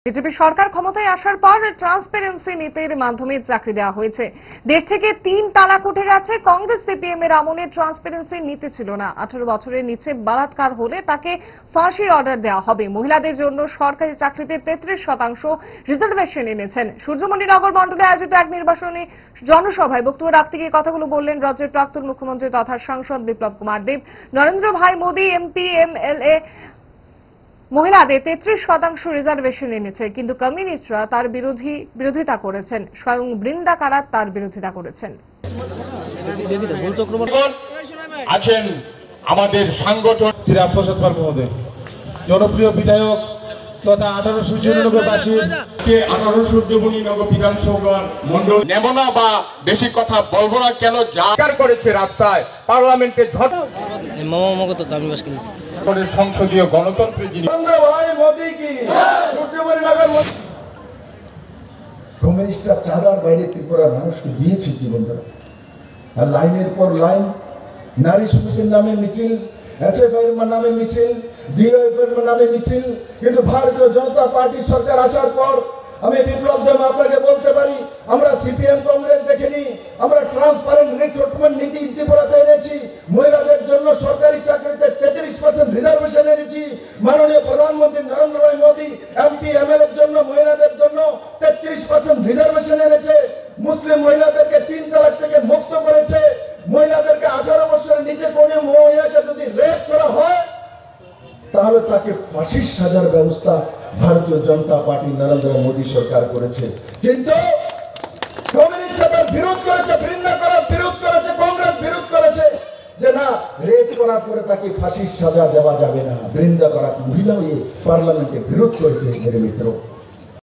BJP সরকার ক্ষমতায় আসার পর ট্রান্সপারেন্সি নীতির মাধ্যমে চাকরি দেওয়া হয়েছে। দেশ থেকে 3 তালাক উঠে গেছে। কংগ্রেস সিপিএম এর আমলে ট্রান্সপারেন্সি নীতি ছিল না। 18 বছরের নিচে বলাৎকার হলে তাকে ফাঁসির অর্ডার দেওয়া হবে। মহিলাদের জন্য সরকারি চাকরিতে 33% রিজার্ভেশন এনেছেন। সূর্যমণিনগর মণ্ডলে আয়োজিত এক নির্বাচনী জনসভায় বক্তব্য রাখতে গিয়ে কথাগুলো বললেন রাজ্যের প্রাক্তন মুখ্যমন্ত্রী তথা সাংসদ বিপ্লব কুমার দেব। নরেন্দ্র ভাই মোদী এমপি এমএলএ মহিলাদের 33% রিজার্ভেশন এনেছে, কিন্তু কমিউনিস্টরা তার বিরোধিতা করেছেন। স্বয়ং বৃন্দা কারাত তার বিরোধিতা করেছেন। আছেন আমাদের সংগঠন শ্রীরামপ্রসাদ পাল মহোদয়, জনপ্রিয় বিধায়ক তথা 18 সূর্যমণিনগর বিধানসভা মন্ডল নেব না বা বেশি কথা বলবো না কেন, যা করেছে রাস্তায় পার্লামেন্টে ঝড় সংসদীয় গণতন্ত্রের যিনি কমিউনিস্টরা চাঁদার বাইরে ত্রিপুরার মানুষকে দিয়েছে জীবন দেওয়া, আর লাইনের পর লাইন, নারী সমিতির নামে মিছিল, এসএফআই এর নামে মিছিল, ডিওএফ এর নামে মিছিল। কিন্তু ভারতীয় জনতা পার্টি সরকার আসার পর আমি বিপ্লব দেব আপনাকে বলতে পারি, আমরা সিপিএম কংগ্রেস দেখিনি, আমরা ট্রান্সপারেন্ট রিক্রুটমেন্ট নীতি ত্রিপুরাতে এনেছি। মহিলাদের জন্য সরকারি চাকরিতে 33% রিজার্ভেশন এনেছি। মাননীয় প্রধানমন্ত্রী নরেন্দ্র ভাই মোদী এমপি এমএলএ এর জন্য মহিলাদের জন্য 33% রিজার্ভেশন এনেছে। মুসলিম মহিলাদেরকে 3 তালাক থেকে মুক্ত করেছে। মহিলাদেরকে 18 বছরের নিচে কোনো মহিলাকে যদি রেপ করা হয় তাহলে তাকে ফাঁসির সাজার ব্যবস্থা ভারতীয় জনতা পার্টি নরেন্দ্র মোদী সরকার করেছে। কিন্তু কমিউনিস্টরা তার বিরোধ করেছে, বৃন্দা করার বিরোধ করেছে, কংগ্রেস বিরোধ করেছে যে না, রেপ করার পরে তাকে ফাঁসির সাজা দেওয়া যাবে না। বৃন্দা করা মহিলা পার্লামেন্টে বিরোধ করেছে মেরে মিত্র।